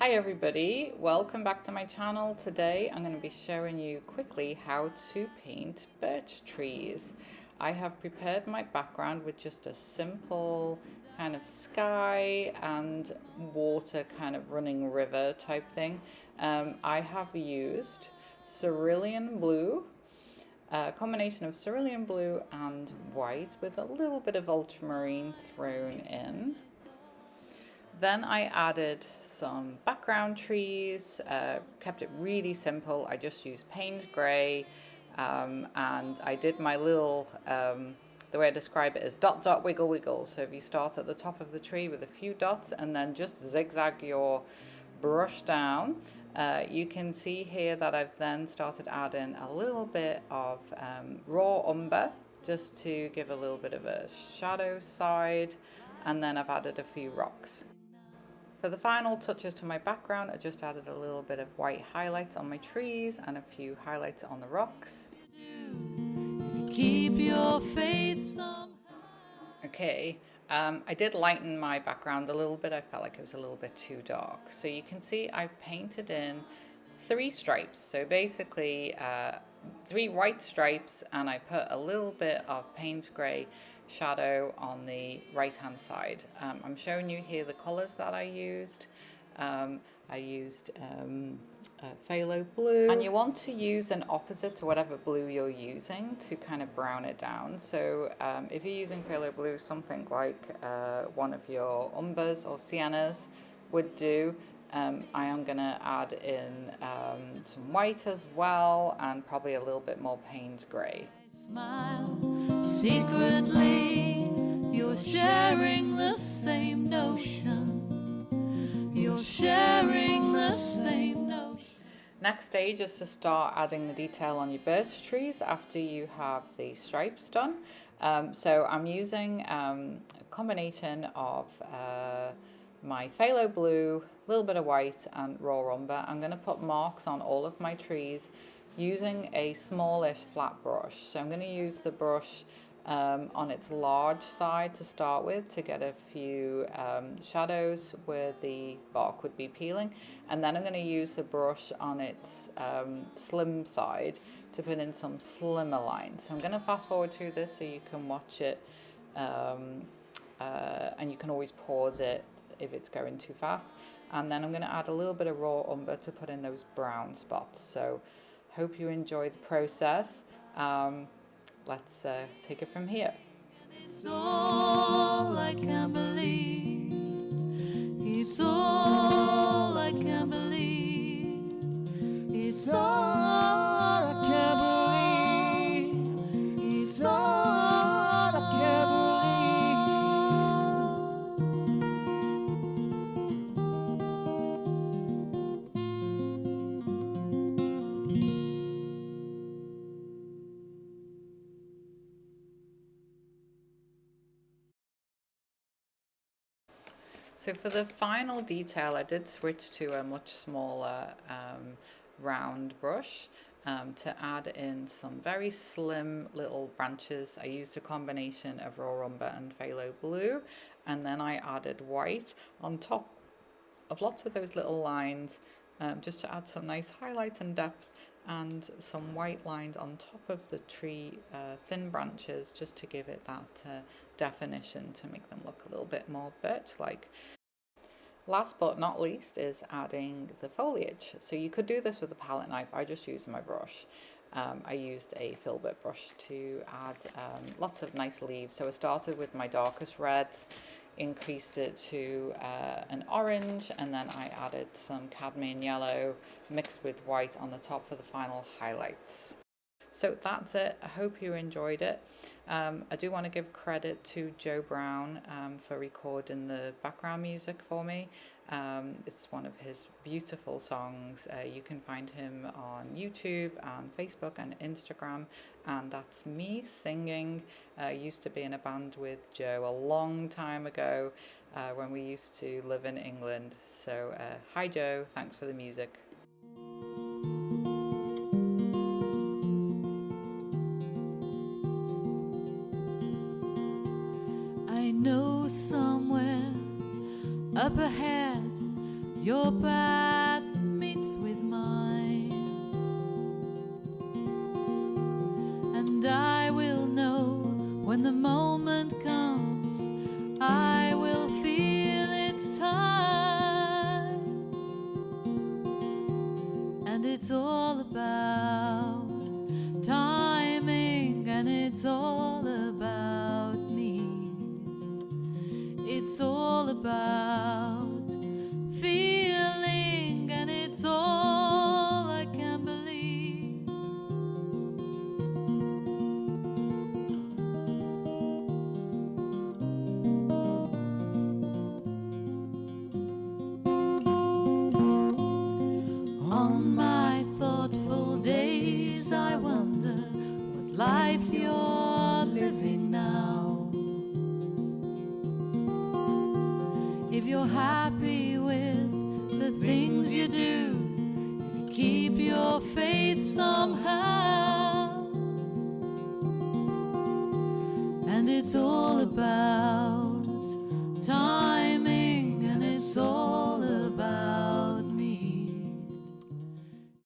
Hi everybody, welcome back to my channel. Today I'm going to be showing you quickly how to paint birch trees. I have prepared my background with just a simple kind of sky and water kind of running river type thing. I have used cerulean blue, a combination of cerulean blue and white with a little bit of ultramarine thrown in. Then I added some background trees, kept it really simple. I just used paint grey, and I did my little, the way I describe it is dot dot wiggle wiggle. So if you start at the top of the tree with a few dots and then just zigzag your brush down, you can see here that I've then started adding a little bit of raw umber just to give a little bit of a shadow side, and then I've added a few rocks. For the final touches to my background, I just added a little bit of white highlights on my trees and a few highlights on the rocks. Keep your faith somehow. Okay, I did lighten my background a little bit. I felt like it was a little bit too dark. So you can see I've painted in 3 stripes. So basically 3 white stripes, and I put a little bit of paint grey shadow on the right hand side. I'm showing you here the colors that I used. I used phthalo blue, and you want to use an opposite to whatever blue you're using to kind of brown it down. So if you're using phthalo blue, something like one of your umbers or siennas would do. I am going to add in some white as well, and probably a little bit more paint grey. Smile secretly, you're sharing the same notion. You're sharing the same notion. Next stage is to start adding the detail on your birch trees after you have the stripes done. So I'm using a combination of my phthalo blue, a little bit of white and raw umber. I'm going to put marks on all of my trees using a smallish flat brush. So I'm going to use the brush on its large side to start with to get a few shadows where the bark would be peeling, and then I'm going to use the brush on its slim side to put in some slimmer lines. So I'm going to fast forward through this so you can watch it, and you can always pause it if it's going too fast. And then I'm going to add a little bit of raw umber to put in those brown spots. So hope you enjoy the process. Let's take it from here. It's all I can believe. It's all I can believe. It's all I can believe. It's all I can believe. So for the final detail, I did switch to a much smaller round brush to add in some very slim little branches. I used a combination of raw umber and phthalo blue, and then I added white on top of lots of those little lines, just to add some nice highlight and depth, and some white lines on top of the tree thin branches just to give it that definition, to make them look a little bit more birch-like. Last but not least is adding the foliage. So you could do this with a palette knife. I just used my brush. I used a filbert brush to add lots of nice leaves. So I started with my darkest reds, increased it to an orange, and then I added some cadmium yellow mixed with white on the top for the final highlights. So that's it. I hope you enjoyed it. I do want to give credit to Joe Brown for recording the background music for me. It's one of his beautiful songs. You can find him on YouTube and Facebook and Instagram, and that's me singing. I used to be in a band with Joe a long time ago when we used to live in England. So hi Joe, thanks for the music. I know somewhere up ahead your path meets with mine, and I will know when the moment comes, I will feel it's time, and it's all about timing, and it's all about need, it's all about feeling, and it's all I can believe. On my thoughtful days I wonder what life you're living now, if you're happy with the things you do, if you keep your faith somehow.